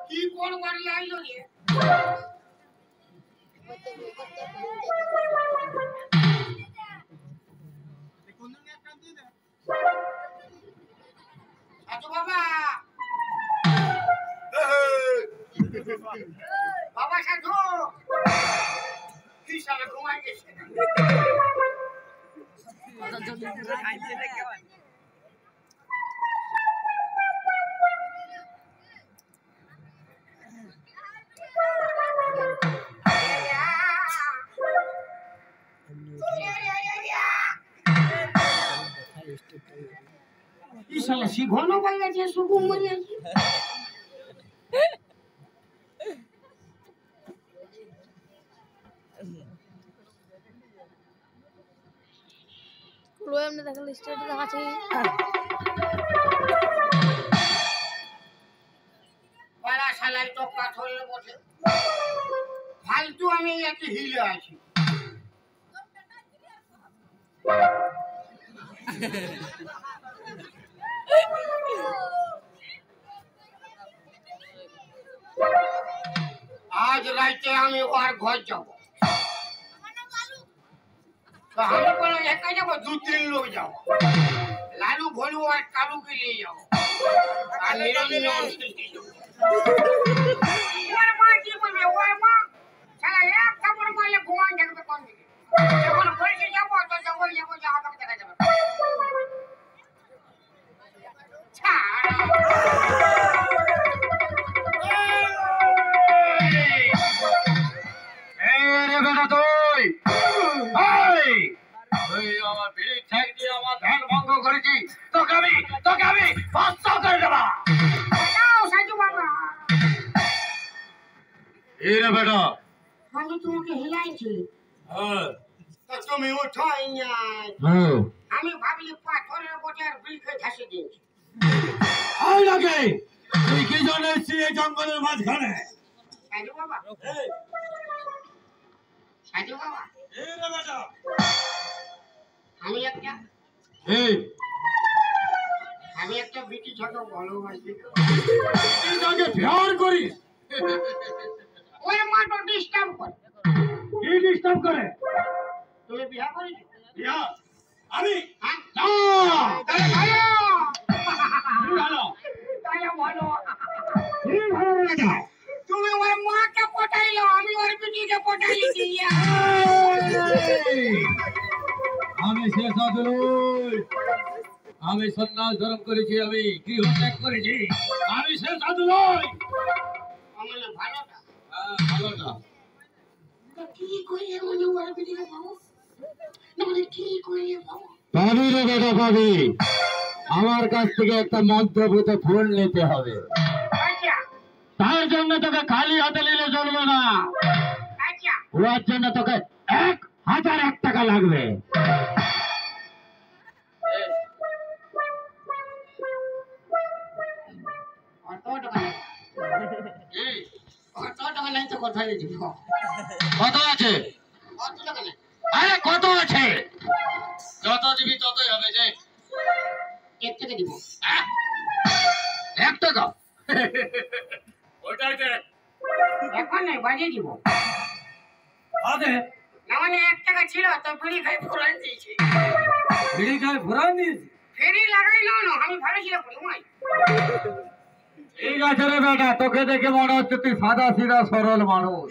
কি করবার লাইলো রে সাধু বাবা বাবা সাধু কি সারা ঘুমাই গেছে Isala si gono baya dia suku mari. Kulo emne dekhal state দেখাছে bala salai toka thole bothe ফালতু আমি একটু হিলে আছি आज राइते আমি ওর ঘর যাব तो हम को एक जब दो तीन लोग जाओ लालू भोलू और कालू के लिए जाओ और निरंजन और मां जी बोले और मां चला एक खबर माले घुमान जगह पे कौन दिखे जब पुलिस जाओ तो जंगल जाओ जहां तक देखा जाए रे बेटा তুই এই তুই আমার বিড়ি ছেক দিয়ে আমার ধ্যান ভঙ্গ করেছি তোকে আমি বাচ্চা করে দেব যাও সাজু বাবা এই রে বেটা আমি তোমাকে হিলাইছি হ্যাঁ তো তুমি উঠাই না হ্যাঁ আমি ভাবলি পাথরের বটে বিল খেয়ে ধাসে দিয়েছি আই লাগে তুই কি জানিস এই জঙ্গলের মাঝখানে সাজু বাবা এই সাজু বাবা এই রে বেটা আমি একটা বিটি ছোট ভালোবাসি এটাকে প্যার করি ওই মাটো ডিস্টার্ব করে কি ডিস্টার্ব করে তুমি বিয়া করিস বিয়া আমি হ্যাঁ না তাহলে ভালো তাহলে ভালো কি ভালো লাগে তুমি ওই মাকে পটাইলো আমি ওর বিটিকে পটাইলি দিয়া আমি শেষ আদলই আমি সন্ন্যাস ধর্ম করেছি আমি গৃহ ত্যাগ করেছি আমি শেষ আদলই আমলে ভালোটা হ্যাঁ ভালোটা কি কইয়ে মনে ওর বিটিকে পাবো না মানে কি কইয়ে পাবো পাবি রে বেটা পাবি আমার কাছ থেকে একটা মন্ত্রভূত ফুল নিতে হবে আচ্ছা তার জন্য তোকে খালি হাতে নিলে চলবে না আচ্ছা ওর জন্য তোকে 1001 টাকা লাগবে কত আছে আরে কত আছে যত দিবি ততই হবে যে 1 টাকা দিব 1 টাকা ওইটাই দে এখন নাই বাজে দিব আদে না মানে 1 টাকা ছিল তো বিড়ি খাই ফুরান দিয়েছি বিড়ি খাই ফুরান দিয়েছি ফেরি লাগাইলো না আমি ভালো ছিল ঘুমাই ঠিক আছে রে বেটা তোকে দেখে মনে হচ্ছে তুই সাদা সিধা সরল মানুষ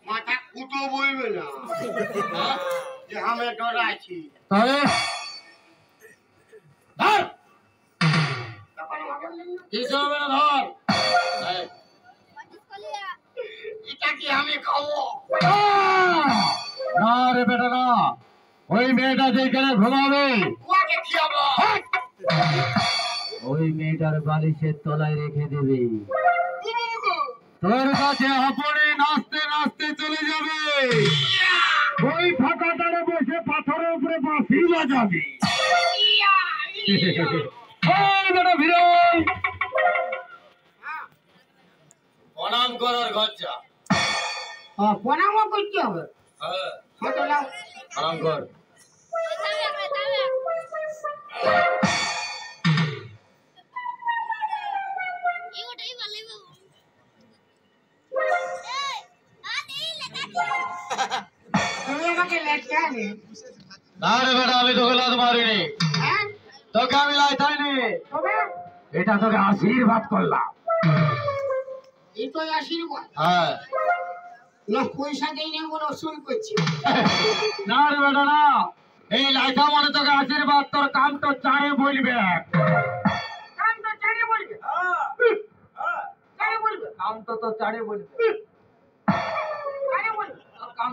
মাথা কুটো বলবে না যে আমি ডরাইছি তাহলে ধর কিছু হবে না ধর এটা কি আমি খাবো ওই মেয়েটা যেখানে ঘুমাবে কুয়াকে খিয়াবো। ওই মেয়েটার বালিশের তলায় রেখে দেবে। তোর কাছে আপনে নাচতে নাচতে চলে যাবে। ওই ফাঁকাটারে বসে পাথরের উপরে বাঁশি বাজাবে। প্রণাম করার গজ্জা। প্রণামও করতে হবে। প্রণাম কর। তুমি আমাকে লেটকে আনে। না রে বেটা, আমি তোকে লাত মারিনি, হ্যাঁ তোকে আমি লাইতাইনি, তবে এটা তোকে আশীর্বাদ করলাম। এই তো আশীর্বাদ। হ্যাঁ না পয়সা দেই না বলে অসুল করছি। না রে বেটা না, এই লাইটা মানে তোকে আশীর্বাদ, তোর কাম তো চারে বলবে। কাম তো চারে বলবে। চারে বলবে। কাম তো চারে বলবে। চারে বলবে। কাম